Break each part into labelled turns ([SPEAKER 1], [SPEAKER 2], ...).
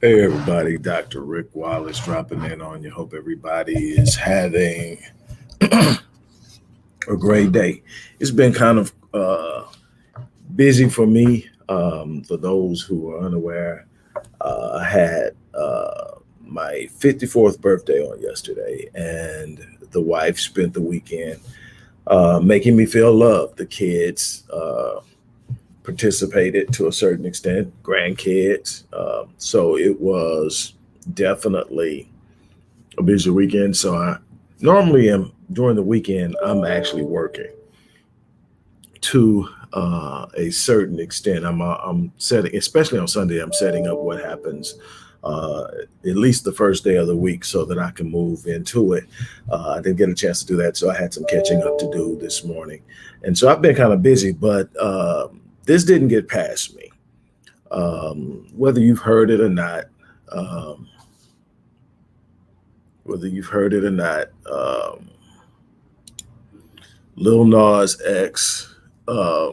[SPEAKER 1] Hey everybody, Dr. Rick Wallace dropping in on you. Hope everybody is having a great day. It's been kind of busy for me. For those who are unaware, I had my 54th birthday on yesterday, and the wife spent the weekend making me feel loved. The kids participated to a certain extent, grandkids. So it was definitely a busy weekend. So I normally am during the weekend, I'm actually working to a certain extent. I'm setting, especially on Sunday, I'm setting up what happens at least the first day of the week so that I can move into it. I didn't get a chance to do that, so I had some catching up to do this morning. And so I've been kind of busy, but this didn't get past me. Whether you've heard it or not, um, whether you've heard it or not, Lil Nas X uh,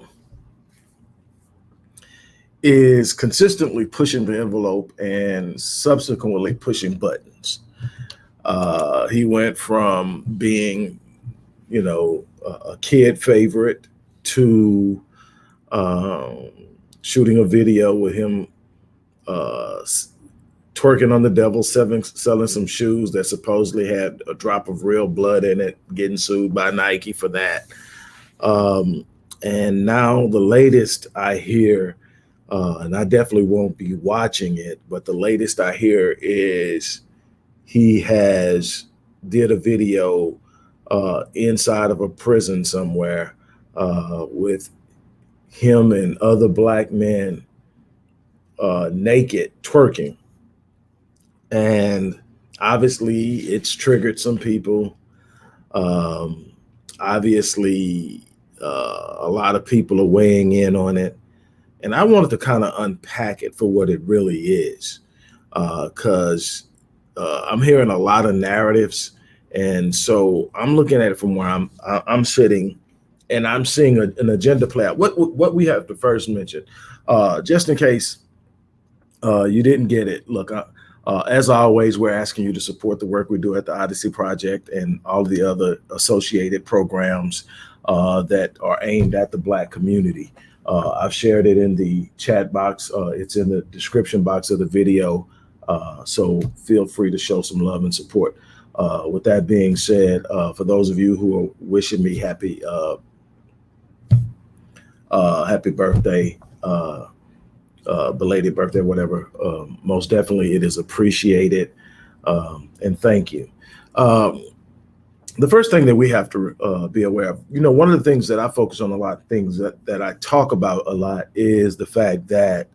[SPEAKER 1] is consistently pushing the envelope and subsequently pushing buttons. He went from being, a kid favorite to um, shooting a video with him uh, twerking on the devil, selling some shoes that supposedly had a drop of real blood in it, getting sued by Nike for that. Um, and now the latest I hear, and I definitely won't be watching it, but the latest I hear is he has did a video inside of a prison somewhere with him and other black men naked twerking. And obviously it's triggered some people. Um, Obviously, a lot of people are weighing in on it. And I wanted to kind of unpack it for what it really is. Because I'm hearing a lot of narratives. And so I'm looking at it from where I'm sitting, and I'm seeing an agenda play out. What we have to first mention, just in case you didn't get it. Look, as always, we're asking you to support the work we do at the Odyssey Project and all the other associated programs that are aimed at the Black community. I've shared it in the chat box. It's in the description box of the video. So feel free to show some love and support. With that being said, for those of you who are wishing me happy birthday, belated birthday, whatever. Most definitely, it is appreciated, and thank you. The first thing that we have to be aware of, one of the things that I focus on a lot, things that I talk about a lot, is the fact that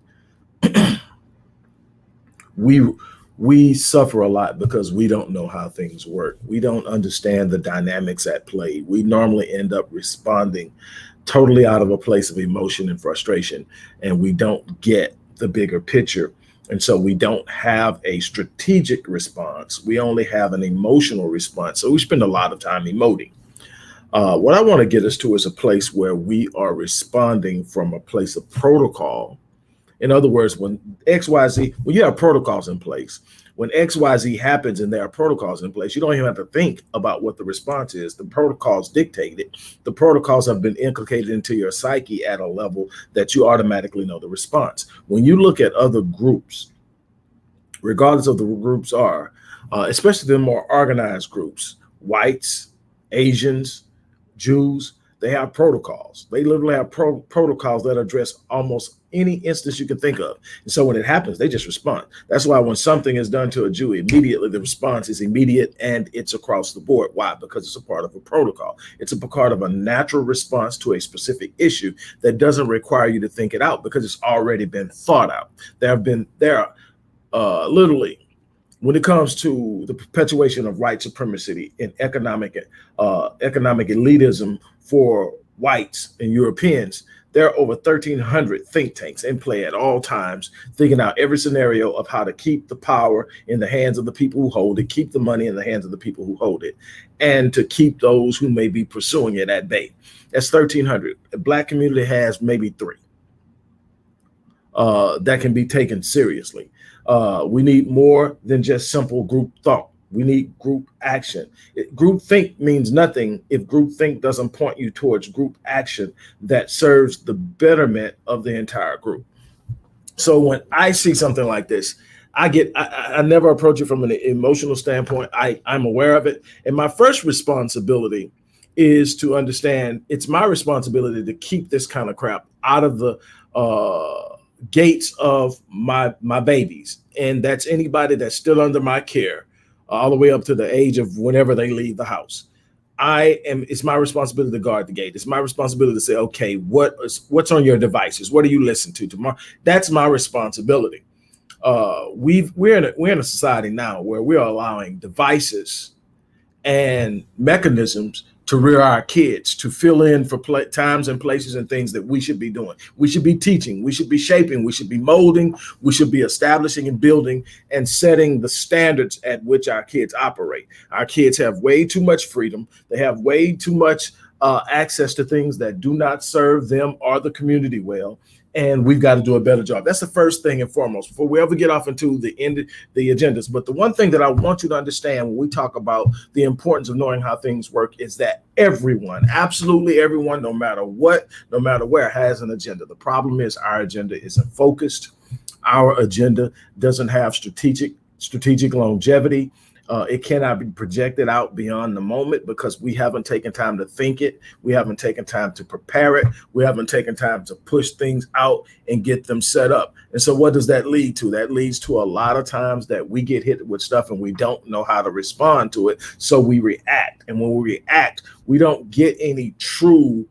[SPEAKER 1] we suffer a lot because we don't know how things work. We don't understand the dynamics at play. We normally end up responding totally out of a place of emotion and frustration, and we don't get the bigger picture. And so we don't have a strategic response. We only have an emotional response. So we spend a lot of time emoting. What I want to get us to is a place where we are responding from a place of protocol. In other words, when you have protocols in place, when XYZ happens and there are protocols in place, you don't even have to think about what the response is. The protocols dictate it. The protocols have been inculcated into your psyche at a level that you automatically know the response. When you look at other groups, regardless of the groups are, especially the more organized groups, whites, Asians, Jews, they have protocols. They literally have protocols that address almost any instance you can think of. And so when it happens, they just respond. That's why when something is done to a Jew, immediately the response is immediate and it's across the board. Why? Because it's a part of a protocol. It's a part of a natural response to a specific issue that doesn't require you to think it out because it's already been thought out. There are literally, when it comes to the perpetuation of white supremacy and economic elitism for whites and Europeans, there are over 1,300 think tanks in play at all times, thinking out every scenario of how to keep the power in the hands of the people who hold it, keep the money in the hands of the people who hold it, and to keep those who may be pursuing it at bay. That's 1,300. The Black community has maybe 3. that can be taken seriously. We need more than just simple group thought. We need group action. Group think means nothing if group think doesn't point you towards group action that serves the betterment of the entire group. So when I see something like this, I never approach it from an emotional standpoint. I'm aware of it. And my first responsibility is to understand it's my responsibility to keep this kind of crap out of the gates of my babies. And that's anybody that's still under my care, all the way up to the age of whenever they leave the house. It's my responsibility to guard the gate. It's my responsibility to say, okay, what's on your devices? What do you listen to tomorrow? That's my responsibility. We're in a society now where we're allowing devices and mechanisms to rear our kids, to fill in for times and places and things that we should be doing. We should be teaching, we should be shaping, we should be molding, we should be establishing and building and setting the standards at which our kids operate. Our kids have way too much freedom. They have way too much access to things that do not serve them or the community well. And we've got to do a better job. That's the first thing and foremost before we ever get off into the agendas. But the one thing that I want you to understand when we talk about the importance of knowing how things work is that everyone, absolutely everyone, no matter what, no matter where, has an agenda. The problem is our agenda isn't focused. Our agenda doesn't have strategic longevity. It cannot be projected out beyond the moment because we haven't taken time to think it. We haven't taken time to prepare it. We haven't taken time to push things out and get them set up. And so what does that lead to? That leads to a lot of times that we get hit with stuff and we don't know how to respond to it. So we react. And when we react, we don't get any true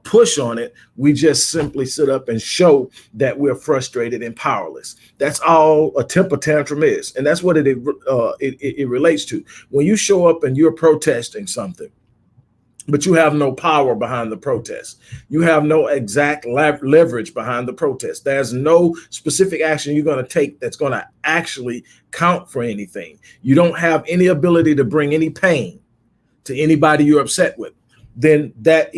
[SPEAKER 1] push on it. We just simply sit up and show that we're frustrated and powerless. That's all a temper tantrum is, and that's what it relates to. When you show up and you're protesting something, but you have no power behind the protest, you have no exact leverage behind the protest. There's no specific action you're going to take that's going to actually count for anything. You don't have any ability to bring any pain to anybody you're upset with. Then that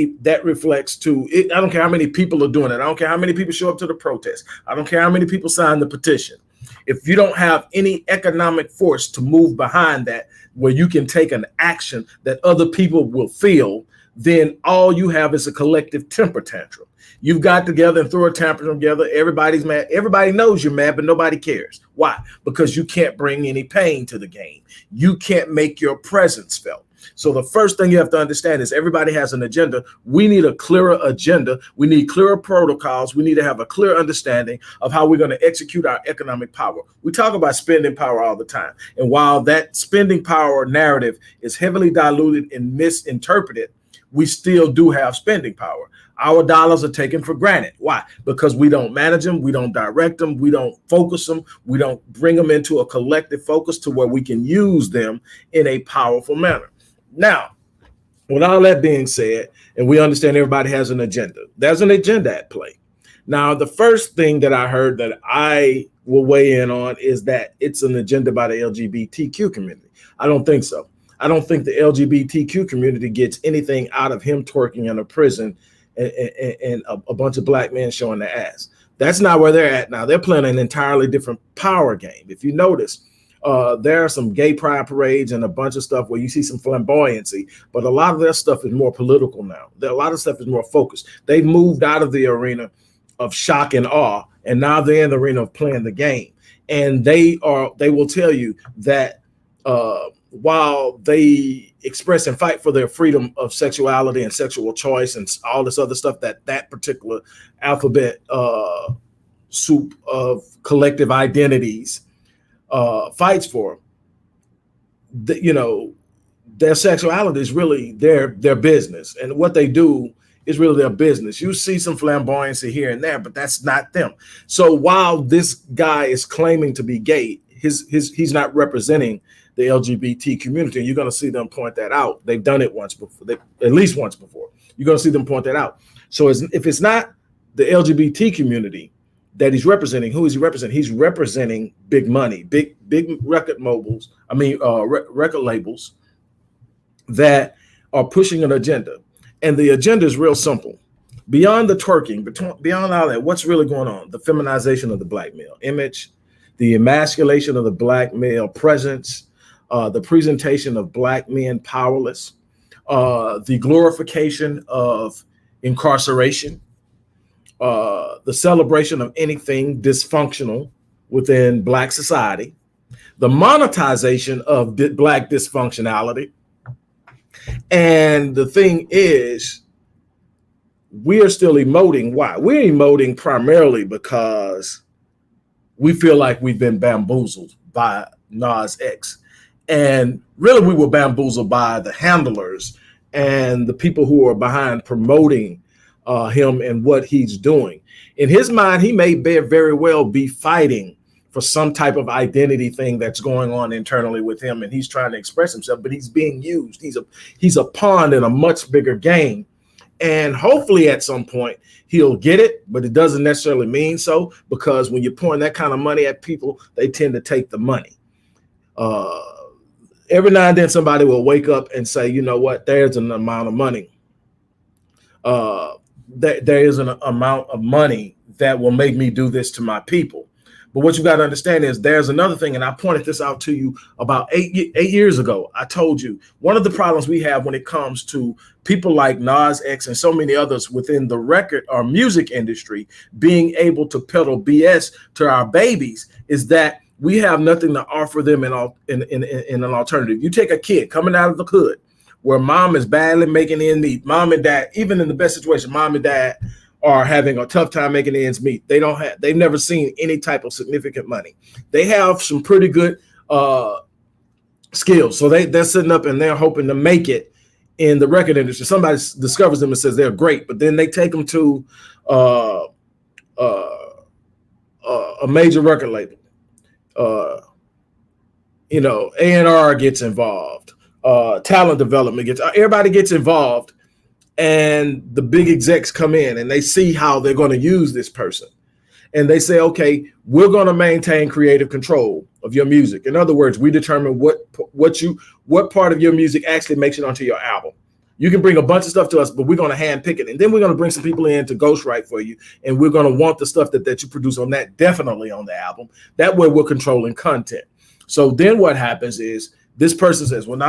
[SPEAKER 1] reflects to it. I don't care how many people are doing it. I don't care how many people show up to the protest. I don't care how many people sign the petition. If you don't have any economic force to move behind that, where you can take an action that other people will feel, then all you have is a collective temper tantrum. You've got together and threw a tantrum together. Everybody's mad. Everybody knows you're mad, but nobody cares. Why? Because you can't bring any pain to the game. You can't make your presence felt. So the first thing you have to understand is everybody has an agenda. We need a clearer agenda. We need clearer protocols. We need to have a clear understanding of how we're going to execute our economic power. We talk about spending power all the time. And while that spending power narrative is heavily diluted and misinterpreted, we still do have spending power. Our dollars are taken for granted. Why? Because we don't manage them. We don't direct them. We don't focus them. We don't bring them into a collective focus to where we can use them in a powerful manner. Now, with all that being said, and we understand everybody has an agenda, there's an agenda at play. Now, the first thing that I heard that I will weigh in on is that it's an agenda by the LGBTQ community. I don't think so. I don't think the LGBTQ community gets anything out of him twerking in a prison and a bunch of black men showing their ass. That's not where they're at now. They're playing an entirely different power game. If you notice, there are some gay pride parades and a bunch of stuff where you see some flamboyancy, but a lot of their stuff is more political now. A lot of stuff is more focused. They've moved out of the arena of shock and awe, and now they're in the arena of playing the game. And they will tell you that while they express and fight for their freedom of sexuality and sexual choice and all this other stuff that particular alphabet soup of collective identities fights for, their sexuality is really their business, and what they do is really their business. You see some flamboyancy here and there, but that's not them. So while this guy is claiming to be gay, he's not representing the LGBT community, and you're going to see them point that out. They've done it once before, at least once before. You're going to see them point that out. So if it's not the LGBT community that he's representing, who is he representing? He's representing big money, big record record labels that are pushing an agenda. And the agenda is real simple. Beyond the twerking, beyond all that, what's really going on? The feminization of the black male image, the emasculation of the black male presence, the presentation of black men powerless, the glorification of incarceration, the celebration of anything dysfunctional within black society, the monetization of black dysfunctionality. And the thing is, we are still emoting. Why? We're emoting primarily because we feel like we've been bamboozled by Nas X. And really, we were bamboozled by the handlers and the people who are behind promoting him and what he's doing. In his mind, he may very well be fighting for some type of identity thing that's going on internally with him, and he's trying to express himself, but he's being used. He's a pawn in a much bigger game. And hopefully at some point he'll get it, but it doesn't necessarily mean so, because when you're pouring that kind of money at people, they tend to take the money. Every now and then somebody will wake up and say, you know what, there's an amount of money. There is an amount of money that will make me do this to my people. But what you got to understand is there's another thing, and I pointed this out to you about eight years ago. I told you one of the problems we have when it comes to people like Nas X and so many others within the record or music industry being able to peddle BS to our babies is that we have nothing to offer them in an alternative. You take a kid coming out of the hood where mom is badly making ends meet, mom and dad, even in the best situation, mom and dad are having a tough time making ends meet. They've never seen any type of significant money. They have some pretty good skills. So they're sitting up and they're hoping to make it in the record industry. Somebody discovers them and says they're great, but then they take them to a major record label. A&R gets involved. Talent development everybody gets involved. And the big execs come in and they see how they're going to use this person. And they say, okay, we're going to maintain creative control of your music. In other words, we determine what part of your music actually makes it onto your album. You can bring a bunch of stuff to us, but we're going to hand pick it. And then we're going to bring some people in to ghostwrite for you. And we're going to want the stuff that you produce on that definitely on the album. That way we're controlling content. So then what happens is this person says, well, no,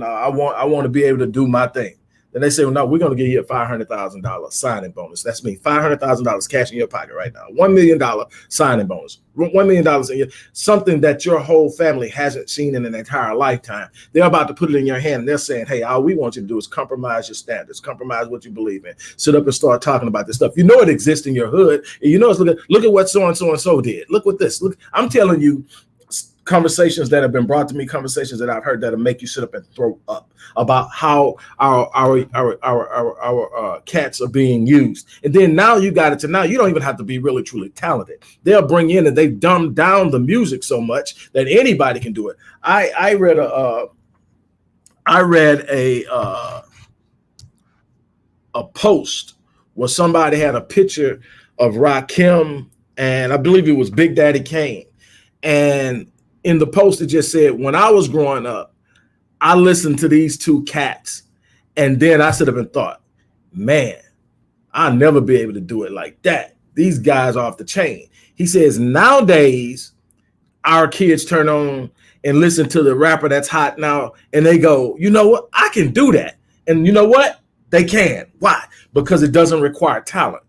[SPEAKER 1] I want to be able to do my thing. Then they say, well, no, we're going to give you a $500,000 signing bonus. That's me, $500,000 cash in your pocket right now. $1 million signing bonus, $1 million something that your whole family hasn't seen in an entire lifetime. They're about to put it in your hand and they're saying, hey, all we want you to do is compromise your standards, compromise what you believe in, sit up and start talking about this stuff. You know it exists in your hood. And you know, it's look at what so-and-so did. Look what this, look, I'm telling you, conversations that have been brought to me, conversations that I've heard that'll make you sit up and throw up about how our cats are being used. And then now you got it to now you don't even have to be really truly talented. They'll bring in and they've dumbed down the music so much that anybody can do it. I read a post where somebody had a picture of Rakim and I believe it was Big Daddy Kane. And in the post, it just said, when I was growing up, I listened to these two cats. And then I sit up and thought, man, I'll never be able to do it like that. These guys are off the chain. He says, nowadays, our kids turn on and listen to the rapper that's hot now. And they go, you know what? I can do that. And you know what? They can. Why? Because it doesn't require talent.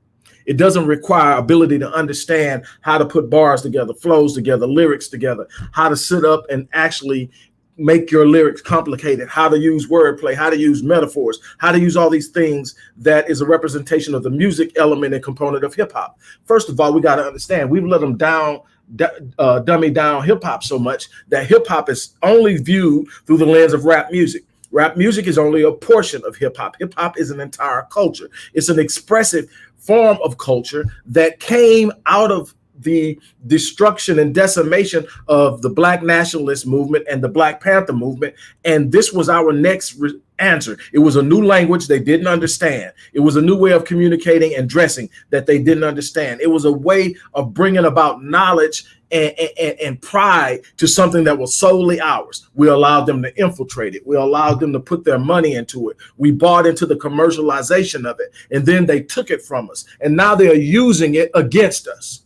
[SPEAKER 1] It doesn't require ability to understand how to put bars together, flows together, lyrics together, how to sit up and actually make your lyrics complicated, how to use wordplay, how to use metaphors, how to use all these things that is a representation of the music element and component of hip hop. First of all, we got to understand we've let them dummy down hip hop so much that hip hop is only viewed through the lens of rap music. Rap music is only a portion of hip hop. Hip hop is an entire culture. It's an expressive form of culture that came out of the destruction and decimation of the Black nationalist movement and the Black Panther movement. And this was our next answer. It was a new language they didn't understand. It was a new way of communicating and dressing that they didn't understand. It was a way of bringing about knowledge and pride to something that was solely ours. We allowed them to infiltrate it. We allowed them to put their money into it. We bought into the commercialization of it, and then they took it from us, and now they are using it against us.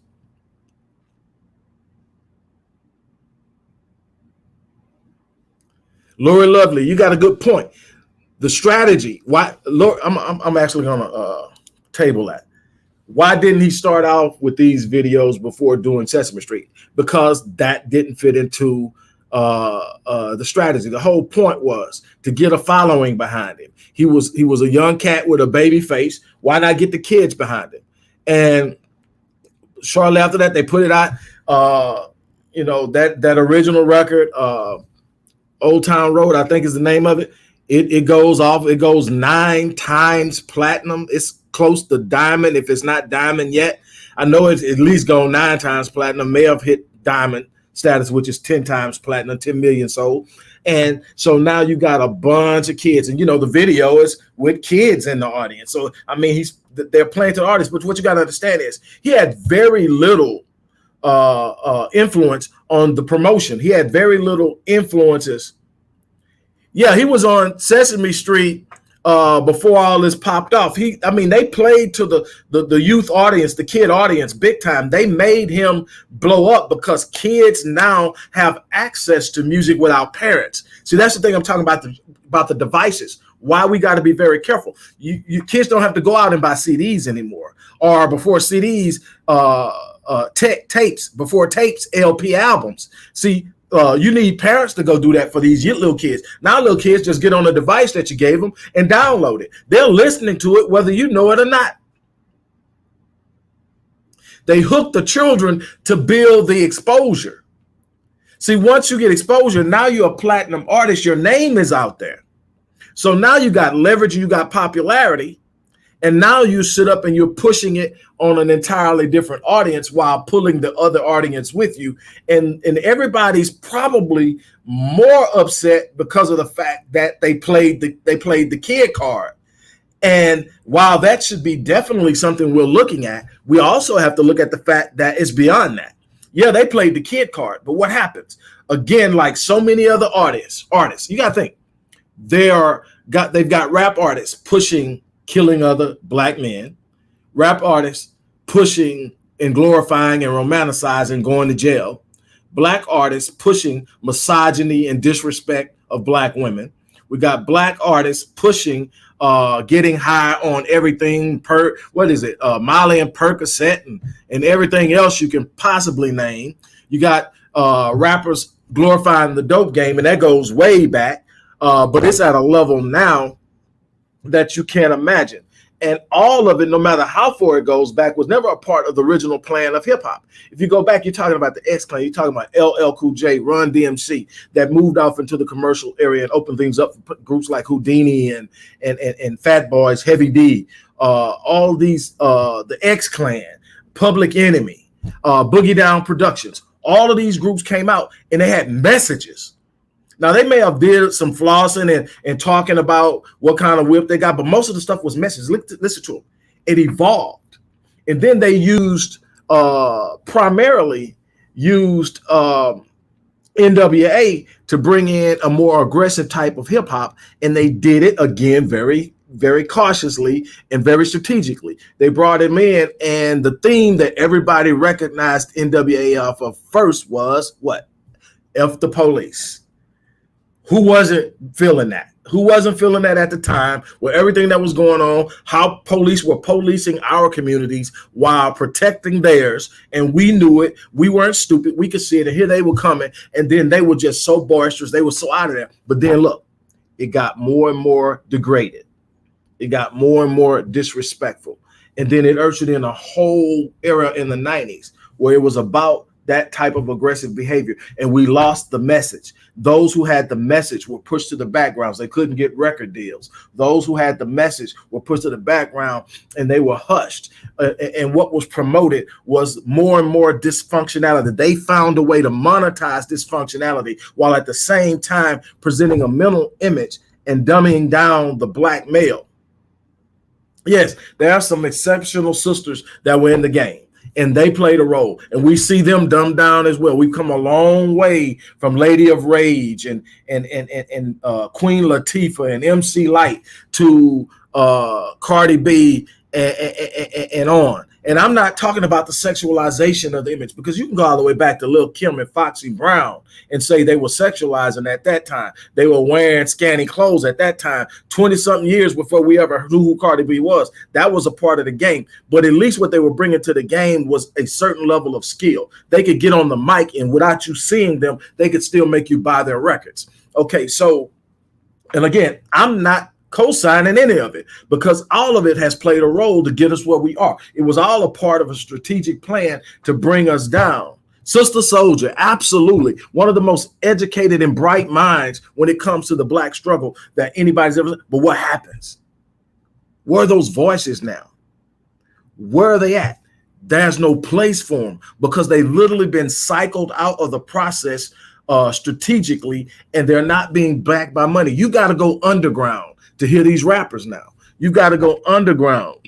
[SPEAKER 1] Lori Lovely, you got a good point. The strategy, why, Lord, I'm actually gonna table that. Why didn't he start off with these videos before doing Sesame Street? Because that didn't fit into the strategy. The whole point was to get a following behind him. He was a young cat with a baby face. Why not get the kids behind him? And shortly after that, they put it out. You know, that original record, Old Town Road, I think is the name of it. It goes off. It goes 9 times platinum. It's close to diamond if it's not diamond yet. I know it's at least gone 9 times platinum. May have hit diamond status, which is 10 times platinum, 10 million sold. And so now you got a bunch of kids, and you know the video is with kids in the audience. So I mean, they're playing to the audience. But what you got to understand is he had very little influence on the promotion. He had very little influences. Yeah, he was on Sesame Street before all this popped off. They played to the youth audience, the kid audience, big time. They made him blow up because kids now have access to music without parents. See, that's the thing I'm talking about the devices. Why we got to be very careful. You kids don't have to go out and buy CDs anymore, or before CDs, tapes, before tapes, LP albums. See, you need parents to go do that for these little kids. Now little kids just get on a device that you gave them and download it. They're listening to it whether you know it or not. They hook the children to build the exposure. See, once you get exposure, now you're a platinum artist. Your name is out there. So now you got leverage, you got popularity. And now you sit up and you're pushing it on an entirely different audience while pulling the other audience with you. And everybody's probably more upset because of the fact that they played the kid card. And while that should be definitely something we're looking at, we also have to look at the fact that it's beyond that. Yeah, they played the kid card, but what happens? Again, like so many other artists, you got to think they've got rap artists pushing killing other black men, rap artists pushing and glorifying and romanticizing going to jail, black artists pushing misogyny and disrespect of black women. We got black artists pushing getting high on everything, Molly and Percocet and everything else you can possibly name. You got rappers glorifying the dope game, and that goes way back, but it's at a level now that you can't imagine. And all of it, no matter how far it goes back, was never a part of the original plan of hip hop. If you go back, you're talking about the X Clan, you're talking about LL Cool J, Run DMC, that moved off into the commercial area and opened things up for groups like Houdini and Fat Boys, Heavy D, all these, the X Clan, Public Enemy, Boogie Down Productions. All of these groups came out and they had messages. Now, they may have did some flossing and talking about what kind of whip they got, but most of the stuff was messages. Listen to them. It evolved. And then they primarily used NWA to bring in a more aggressive type of hip hop. And they did it, again, very, very cautiously and very strategically. They brought him in, and the theme that everybody recognized NWA off of first was what? F the police. Who wasn't feeling that? Who wasn't feeling that at the time with everything that was going on, how police were policing our communities while protecting theirs, and we knew it. We weren't stupid. We could see it, and here they were coming, and then they were just so boisterous. They were so out of there. But then look, it got more and more degraded. It got more and more disrespectful. And then it ushered in a whole era in the 90s where it was about that type of aggressive behavior, and we lost the message. Those who had the message were pushed to the backgrounds. They couldn't get record deals. Those who had the message were pushed to the background, and they were hushed. And what was promoted was more and more dysfunctionality. They found a way to monetize dysfunctionality while at the same time presenting a mental image and dumbing down the black male. Yes, there are some exceptional sisters that were in the game. and they played a role, and we see them dumbed down as well. We've come a long way from Lady of Rage and Queen Latifah and MC Light to Cardi B and on. And I'm not talking about the sexualization of the image, because you can go all the way back to Lil Kim and Foxy Brown and say they were sexualizing at that time. They were wearing scanty clothes at that time, 20-something years before we ever knew who Cardi B was. That was a part of the game. But at least what they were bringing to the game was a certain level of skill. They could get on the mic, and without you seeing them, they could still make you buy their records. Okay, so, and again, I'm not co-signing any of it, because all of it has played a role to get us where we are. It was all a part of a strategic plan to bring us down. Sister Soldier, absolutely one of the most educated and bright minds when it comes to the Black struggle that anybody's ever. But what happens? Where are those voices now? Where are they at? There's no place for them, because they've literally been cycled out of the process strategically, and they're not being backed by money. You got to go underground to hear these rappers now. You got to go underground.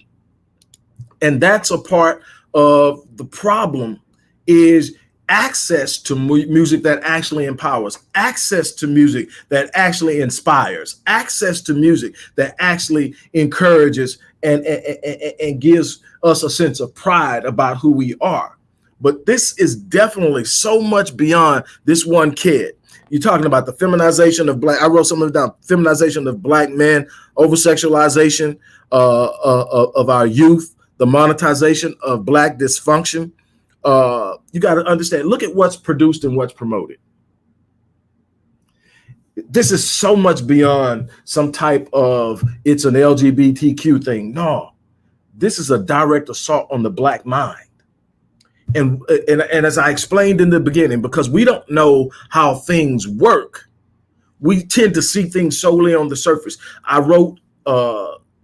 [SPEAKER 1] And that's a part of the problem, is access to music that actually empowers, access to music that actually inspires, access to music that actually encourages and gives us a sense of pride about who we are. But this is definitely so much beyond this one kid. You're talking about the feminization of Black. I wrote some of it down. Feminization of Black men, over-sexualization of our youth, the monetization of Black dysfunction. You got to understand. Look at what's produced and what's promoted. This is so much beyond some type of it's an LGBTQ thing. No, this is a direct assault on the Black mind. And as I explained in the beginning, because we don't know how things work, we tend to see things solely on the surface. I wrote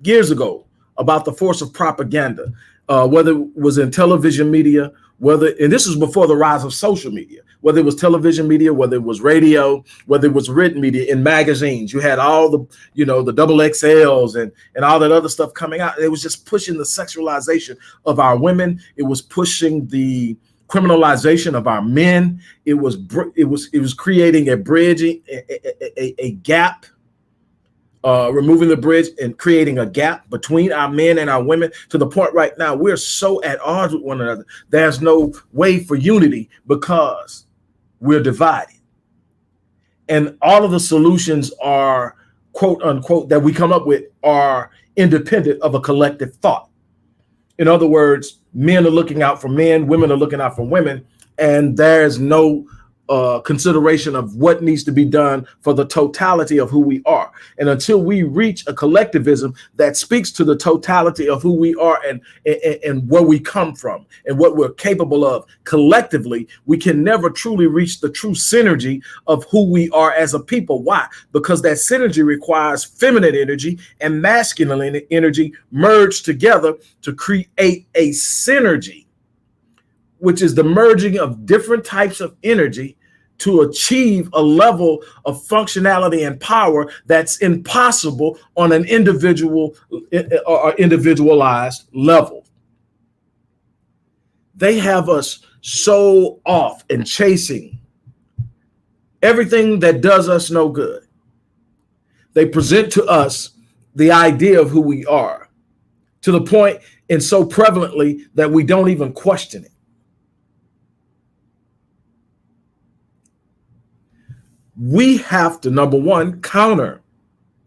[SPEAKER 1] years ago about the force of propaganda, whether it was in television media, and this was before the rise of social media, whether it was television media, whether it was radio, whether it was written media, in magazines. You had all the, the double XLs and all that other stuff coming out. It was just pushing the sexualization of our women. It was pushing the criminalization of our men. It was creating a bridge, a gap, removing the bridge and creating a gap between our men and our women, to the point right now we're so at odds with one another. There's no way for unity because we're divided. And all of the solutions are, quote unquote, that we come up with are independent of a collective thought. In other words, men are looking out for men, women are looking out for women, and there's no consideration of what needs to be done for the totality of who we are. And until we reach a collectivism that speaks to the totality of who we are and where we come from and what we're capable of collectively, we can never truly reach the true synergy of who we are as a people. Why? Because that synergy requires feminine energy and masculine energy merged together to create a synergy, which is the merging of different types of energy to achieve a level of functionality and power that's impossible on an individual or individualized level. They have us so off and chasing everything that does us no good. They present to us the idea of who we are to the point, and so prevalently, that we don't even question it. We have to, number one, counter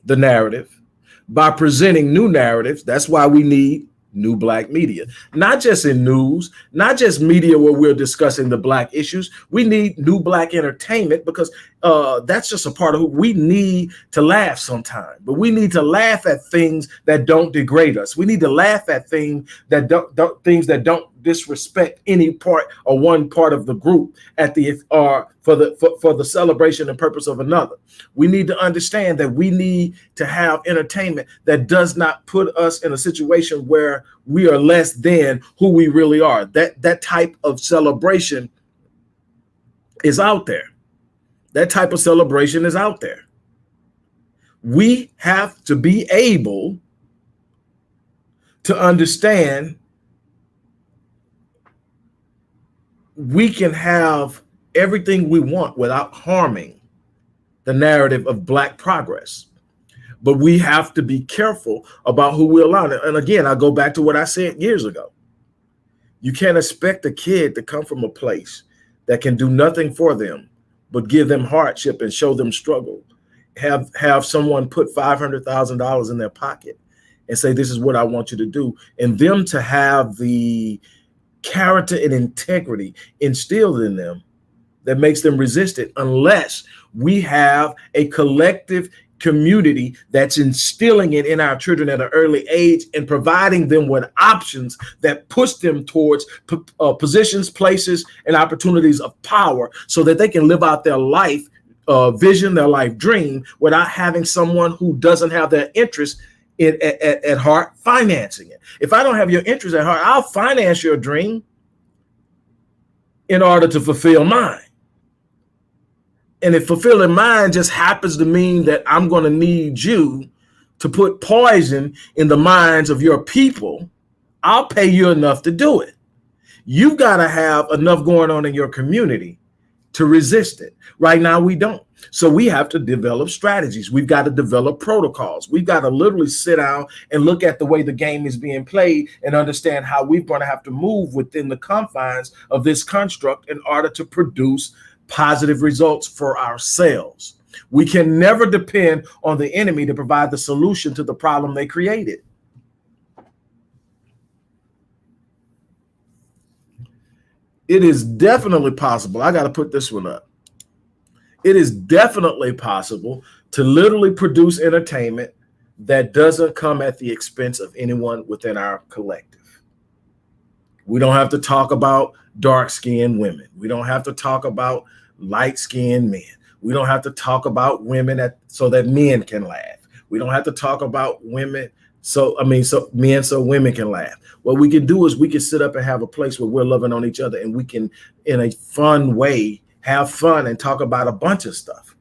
[SPEAKER 1] the narrative by presenting new narratives. That's why we need new Black media, not just in news, not just media where we're discussing the Black issues. We need new Black entertainment, because that's just a part of who we need to laugh sometimes. But we need to laugh at things that don't degrade us. We need to laugh at things that don't disrespect any part or one part of the group at the for the celebration and purpose of another. We need to understand that we need to have entertainment that does not put us in a situation where we are less than who we really are. That type of celebration is out there. That type of celebration is out there. We have to be able to understand we can have everything we want without harming the narrative of Black progress. But we have to be careful about who we allow. And again, I go back to what I said years ago. You can't expect a kid to come from a place that can do nothing for them, but give them hardship and show them struggle. Have someone put $500,000 in their pocket and say, this is what I want you to do. And them to have the character and integrity instilled in them that makes them resist it, unless we have a collective community that's instilling it in our children at an early age and providing them with options that push them towards positions, places, and opportunities of power so that they can live out their life vision, their life dream, without having someone who doesn't have their interest at heart financing it. If I don't have your interest at heart, I'll finance your dream in order to fulfill mine. And if fulfilling mine just happens to mean that I'm going to need you to put poison in the minds of your people, I'll pay you enough to do it. You've got to have enough going on in your community to resist it. Right now, we don't. So we have to develop strategies. We've got to develop protocols. We've got to literally sit down and look at the way the game is being played and understand how we're going to have to move within the confines of this construct in order to produce positive results for ourselves. We can never depend on the enemy to provide the solution to the problem they created. It is definitely possible. I got to put this one up. It is definitely possible to literally produce entertainment that doesn't come at the expense of anyone within our collective. We don't have to talk about dark-skinned women. We don't have to talk about light-skinned men. We don't have to talk about women so that men can laugh. We don't have to talk about women so women can laugh. What we can do is we can sit up and have a place where we're loving on each other, and we can, in a fun way, have fun and talk about a bunch of stuff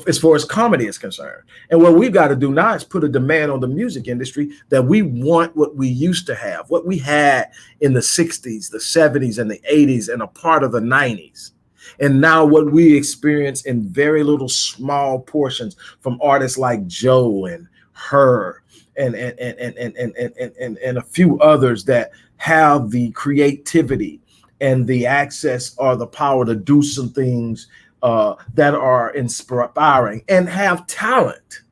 [SPEAKER 1] as far as comedy is concerned. And what we've got to do now is put a demand on the music industry that we want what we used to have, what we had in the 60s, the 70s, and the 80s, and a part of the 90s. And now what we experience in very little small portions from artists like Joe and Her and a few others that have the creativity and the access or the power to do some things that are inspiring and have talent.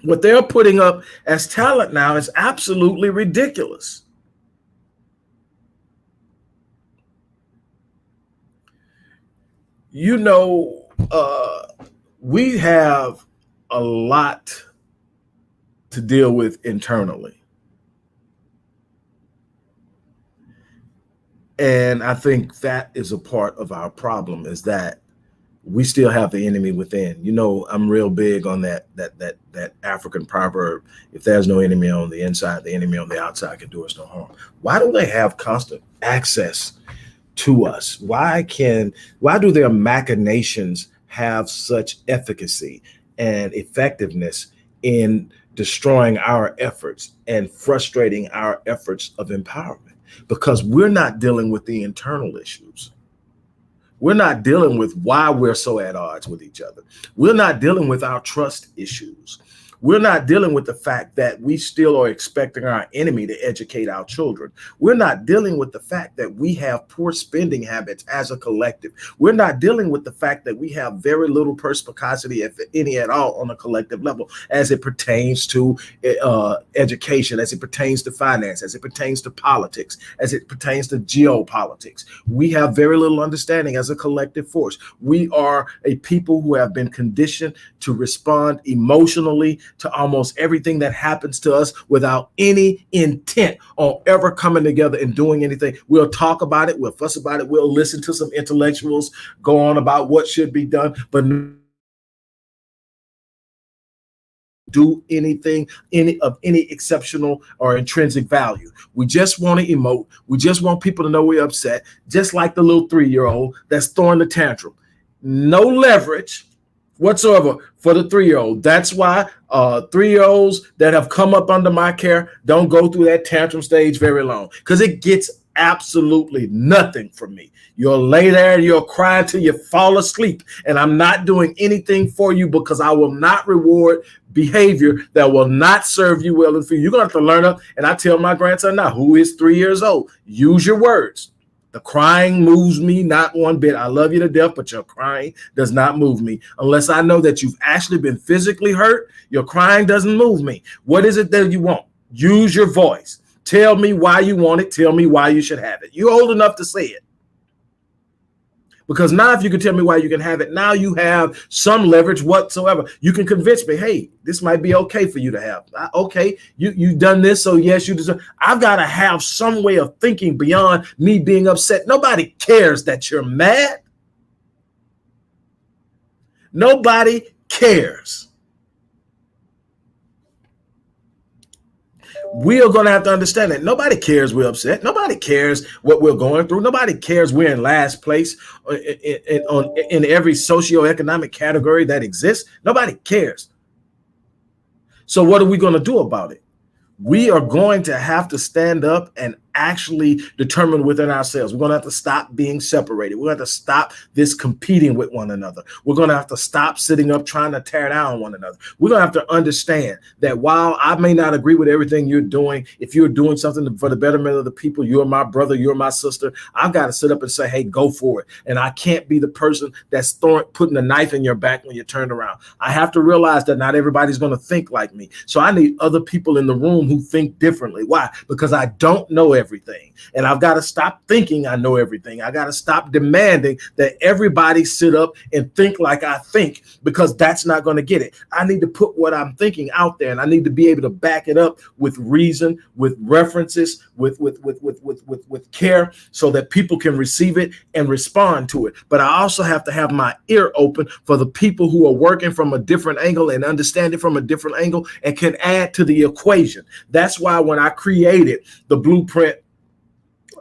[SPEAKER 1] What they're putting up as talent now is absolutely ridiculous. You know, we have a lot to deal with internally. And I think that is a part of our problem, is that we still have the enemy within. You know, I'm real big on that African proverb: if there's no enemy on the inside, the enemy on the outside can do us no harm. Why do they have constant access to us? Why do their machinations have such efficacy and effectiveness in destroying our efforts and frustrating our efforts of empowerment? Because we're not dealing with the internal issues. We're not dealing with why we're so at odds with each other. We're not dealing with our trust issues. We're not dealing with the fact that we still are expecting our enemy to educate our children. We're not dealing with the fact that we have poor spending habits as a collective. We're not dealing with the fact that we have very little perspicacity, if any at all, on a collective level as it pertains to education, as it pertains to finance, as it pertains to politics, as it pertains to geopolitics. We have very little understanding as a collective force. We are a people who have been conditioned to respond emotionally to almost everything that happens to us without any intent on ever coming together and doing anything. We'll talk about it, we'll fuss about it, we'll listen to some intellectuals go on about what should be done, but do anything of any exceptional or intrinsic value. We just want to emote. We just want people to know we're upset, just like the little 3-year-old that's throwing the tantrum. No leverage whatsoever for the 3-year-old. That's why 3-year-olds that have come up under my care don't go through that tantrum stage very long, because it gets absolutely nothing from me. You'll lay there and you'll cry until you fall asleep. And I'm not doing anything for you because I will not reward behavior that will not serve you well in the future. You're going to have to learn up. And I tell my grandson now, who is 3 years old, use your words. The crying moves me not one bit. I love you to death, but your crying does not move me. Unless I know that you've actually been physically hurt, your crying doesn't move me. What is it that you want? Use your voice. Tell me why you want it. Tell me why you should have it. You're old enough to say it. Because now if you can tell me why you can have it, now you have some leverage whatsoever. You can convince me, hey, this might be okay for you to have. Okay, you've done this, so yes, you deserve. I've got to have some way of thinking beyond me being upset. Nobody cares that you're mad. Nobody cares. We are going to have to understand that nobody cares we're upset. Nobody cares what we're going through. Nobody cares we're in last place in every socioeconomic category that exists. Nobody cares. So what are we going to do about it? We are going to have to stand up and actually determine within ourselves. We're going to have to stop being separated. We're going to have to stop this competing with one another. We're going to have to stop sitting up trying to tear down one another. We're going to have to understand that while I may not agree with everything you're doing, if you're doing something for the betterment of the people, you're my brother, you're my sister, I've got to sit up and say, hey, go for it. And I can't be the person that's putting a knife in your back when you turn around. I have to realize that not everybody's going to think like me. So I need other people in the room who think differently. Why? Because I don't know everything. And I've got to stop thinking I know everything. I got to stop demanding that everybody sit up and think like I think, because that's not going to get it. I need to put what I'm thinking out there, and I need to be able to back it up with reason, with references, with care, so that people can receive it and respond to it. But I also have to have my ear open for the people who are working from a different angle and understand it from a different angle and can add to the equation. That's why when I created the blueprint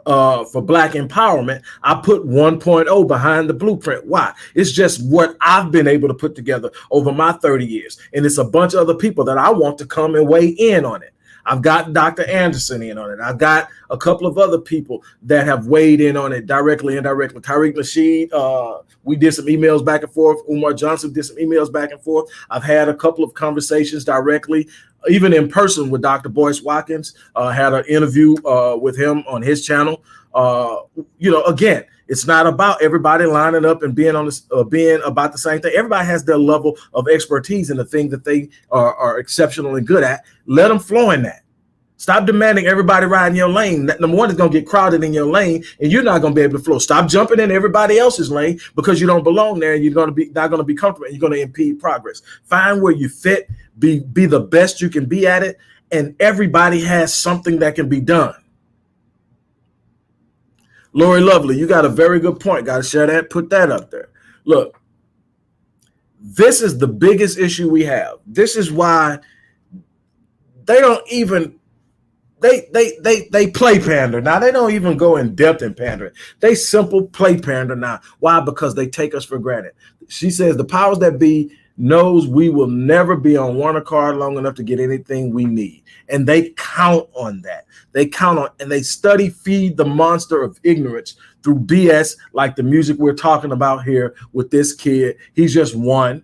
[SPEAKER 1] for Black empowerment, I put 1.0 behind the blueprint. Why? It's just what I've been able to put together over my 30 years. And it's a bunch of other people that I want to come and weigh in on it. I've got Dr. Anderson in on it. I've got a couple of other people that have weighed in on it directly and indirectly. Tariq Nasheed, we did some emails back and forth. Umar Johnson did some emails back and forth. I've had a couple of conversations directly, even in person, with Dr. Boyce Watkins. Had an interview with him on his channel. Again, it's not about everybody lining up and being on this, being about the same thing. Everybody has their level of expertise in the thing that they are exceptionally good at. Let them flow in that. Stop demanding everybody ride in your lane. Number one, is going to get crowded in your lane, and you're not going to be able to flow. Stop jumping in everybody else's lane because you don't belong there, and you're going to be not going to be comfortable, and you're going to impede progress. Find where you fit. Be the best you can be at it, and everybody has something that can be done. Lori Lovely, you got a very good point. Got to share that. Put that up there. Look, this is the biggest issue we have. This is why they don't even they play pander. Now they don't even go in depth in pandering. They simple play pander now. Why? Because they take us for granted. She says the powers that be knows we will never be on one accord long enough to get anything we need. And they count on that. They count on, and they study feed the monster of ignorance through BS, like the music we're talking about here with this kid. He's just one.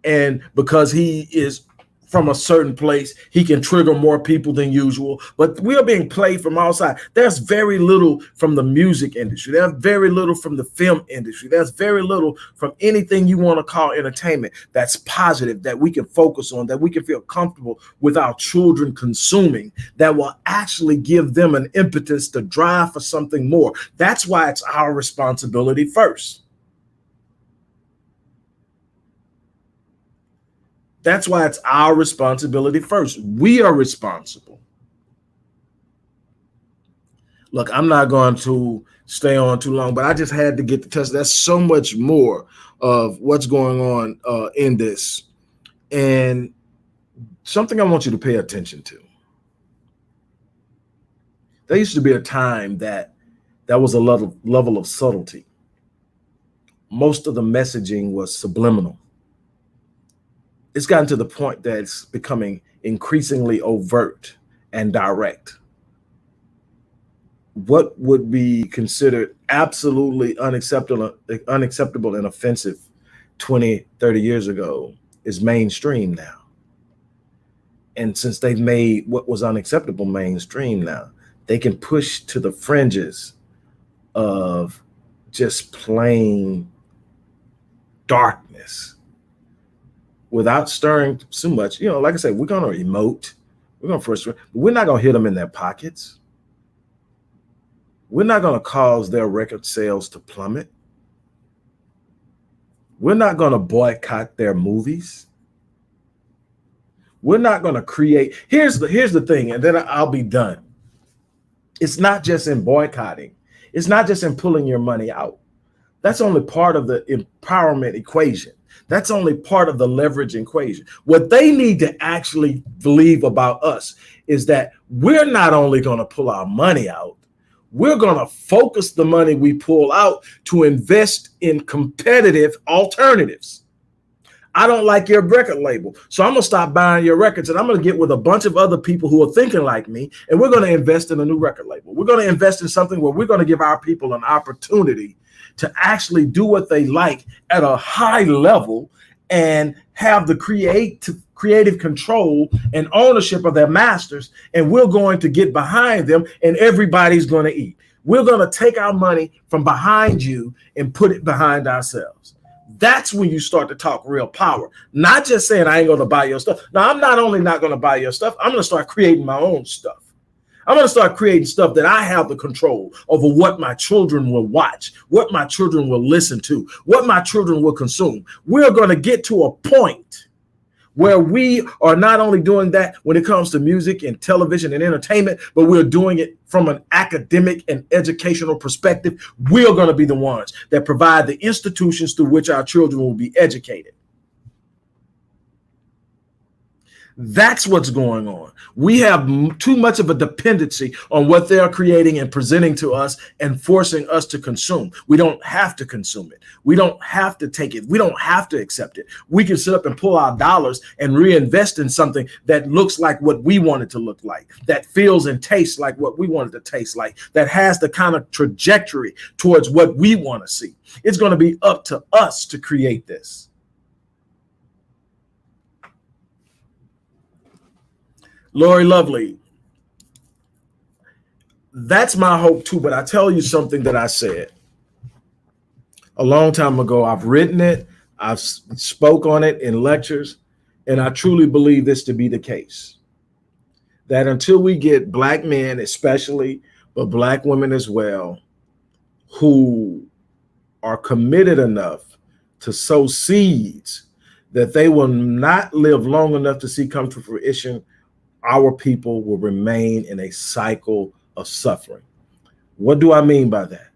[SPEAKER 1] And because he is from a certain place, he can trigger more people than usual. But we are being played from all sides. There's very little from the music industry. There's very little from the film industry. There's very little from anything you want to call entertainment that's positive, that we can focus on, that we can feel comfortable with our children consuming, that will actually give them an impetus to drive for something more. That's why it's our responsibility first. That's why it's our responsibility first. We are responsible. Look, I'm not going to stay on too long, but I just had to get the test. That's so much more of what's going on in this. And something I want you to pay attention to. There used to be a time that was a level of subtlety. Most of the messaging was subliminal. It's gotten to the point that it's becoming increasingly overt and direct. what would be considered absolutely unacceptable and offensive 20, 30 years ago is mainstream now. And since they've made what was unacceptable mainstream now, they can push to the fringes of just plain darkness without stirring too much. You know, like I said, we're going to emote, we're going to frustrate, but we're not going to hit them in their pockets. We're not going to cause their record sales to plummet. We're not going to boycott their movies. We're not going to create. Here's the thing, and then I'll be done. It's not just in boycotting. It's not just in pulling your money out. That's only part of the empowerment equation. That's only part of the leverage equation. What they need to actually believe about us is that we're not only going to pull our money out, we're going to focus the money we pull out to invest in competitive alternatives. I don't like your record label, so I'm going to stop buying your records, and I'm going to get with a bunch of other people who are thinking like me, and we're going to invest in a new record label. We're going to invest in something where we're going to give our people an opportunity to actually do what they like at a high level and have the creative control and ownership of their masters, and we're going to get behind them, and everybody's going to eat. We're going to take our money from behind you and put it behind ourselves. That's when you start to talk real power. Not just saying I ain't going to buy your stuff. Now, I'm not only not going to buy your stuff, I'm going to start creating my own stuff. I'm going to start creating stuff that I have the control over what my children will watch, what my children will listen to, what my children will consume. We're going to get to a point where we are not only doing that when it comes to music and television and entertainment, but we're doing it from an academic and educational perspective. We're going to be the ones that provide the institutions through which our children will be educated. That's what's going on. We have too much of a dependency on what they're creating and presenting to us and forcing us to consume. We don't have to consume it. We don't have to take it. We don't have to accept it. We can sit up and pull our dollars and reinvest in something that looks like what we want it to look like, that feels and tastes like what we want it to taste like, that has the kind of trajectory towards what we want to see. It's going to be up to us to create this. Lori Lovely, that's my hope too, but I tell you something that I said a long time ago. I've written it, I've spoke on it in lectures, and I truly believe this to be the case. That until we get Black men especially, but Black women as well, who are committed enough to sow seeds that they will not live long enough to see come to fruition, our people will remain in a cycle of suffering. What do I mean by that?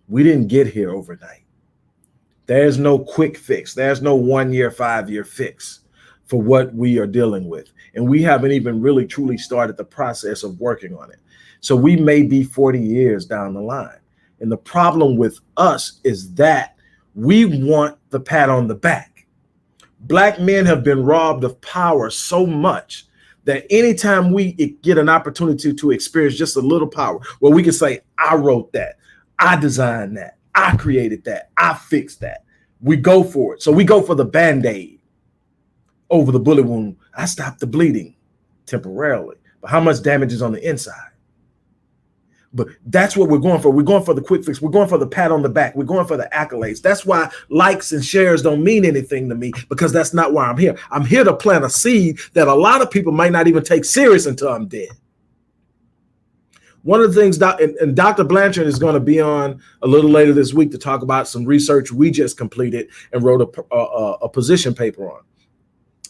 [SPEAKER 1] We didn't get here overnight. There's no quick fix. There's no 1 year, 5 year fix for what we are dealing with. And we haven't even really truly started the process of working on it. So we may be 40 years down the line. And the problem with us is that we want the pat on the back. Black men have been robbed of power so much that anytime we get an opportunity to experience just a little power, where we can say, I wrote that, I designed that, I created that, I fixed that, we go for it. So we go for the Band-Aid over the bullet wound. I stopped the bleeding temporarily, but how much damage is on the inside? But that's what we're going for. We're going for the quick fix. We're going for the pat on the back. We're going for the accolades. That's why likes and shares don't mean anything to me, because that's not why I'm here. I'm here to plant a seed that a lot of people might not even take serious until I'm dead. One of the things, and Dr. Blanchard is going to be on a little later this week to talk about some research we just completed and wrote a position paper on.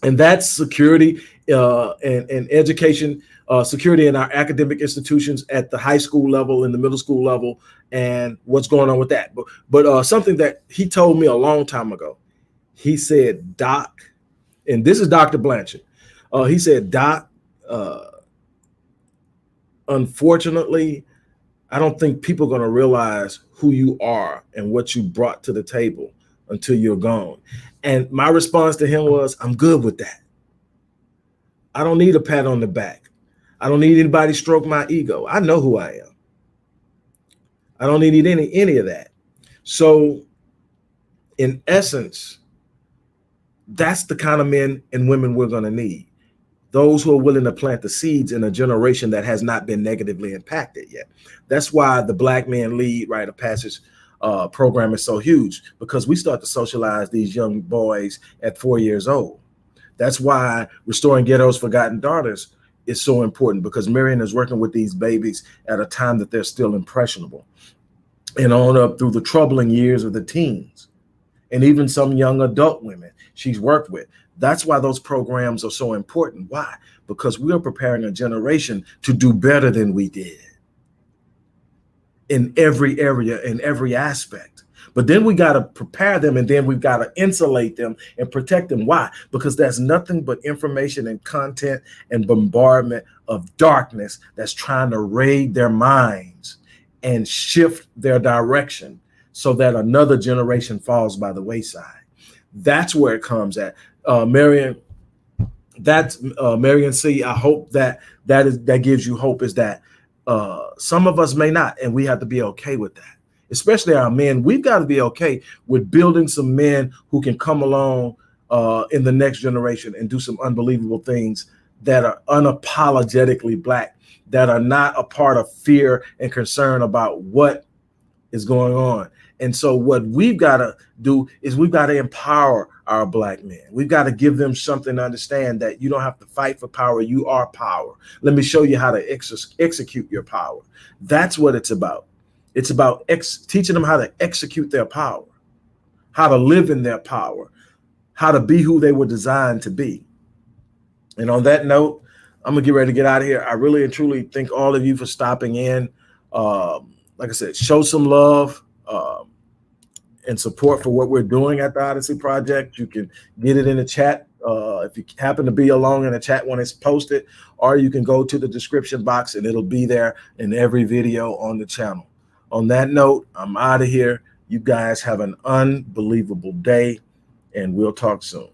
[SPEAKER 1] And that's security and education, security in our academic institutions at the high school level, in the middle school level, and what's going on with that. But something that he told me a long time ago, he said, Doc, and this is Dr. Blanchard, he said, Doc, unfortunately, I don't think people are going to realize who you are and what you brought to the table until you're gone. And my response to him was, I'm good with that. I don't need a pat on the back. I don't need anybody to stroke my ego. I know who I am. I don't need any of that. So in essence, that's the kind of men and women we're going to need. Those who are willing to plant the seeds in a generation that has not been negatively impacted yet. That's why the Black Men Lead Rite of Passage program is so huge, because we start to socialize these young boys at 4 years old. That's why Restoring Ghetto's Forgotten Daughters is so important, because Marion is working with these babies at a time that they're still impressionable, and on up through the troubling years of the teens, and even some young adult women she's worked with. That's why those programs are so important. Why? Because we are preparing a generation to do better than we did in every area, in every aspect. But then we got to prepare them, and then we've got to insulate them and protect them. Why? Because that's nothing but information and content and bombardment of darkness that's trying to raid their minds and shift their direction so that another generation falls by the wayside. That's where it comes at. Marion, that's Marion C. I hope that gives you hope, is that some of us may not, and we have to be okay with that. Especially our men, we've got to be okay with building some men who can come along in the next generation and do some unbelievable things that are unapologetically Black, that are not a part of fear and concern about what is going on. And so what we've got to do is we've got to empower our Black men. We've got to give them something to understand that you don't have to fight for power. You are power. Let me show you how to execute your power. That's what it's about. It's about teaching them how to execute their power, how to live in their power, how to be who they were designed to be. And on that note, I'm going to get ready to get out of here. I really and truly thank all of you for stopping in. Like I said, show some love and support for what we're doing at the Odyssey Project. You can get it in the chat if you happen to be along in the chat when it's posted, or you can go to the description box and it'll be there in every video on the channel. On that note, I'm out of here. You guys have an unbelievable day, and we'll talk soon.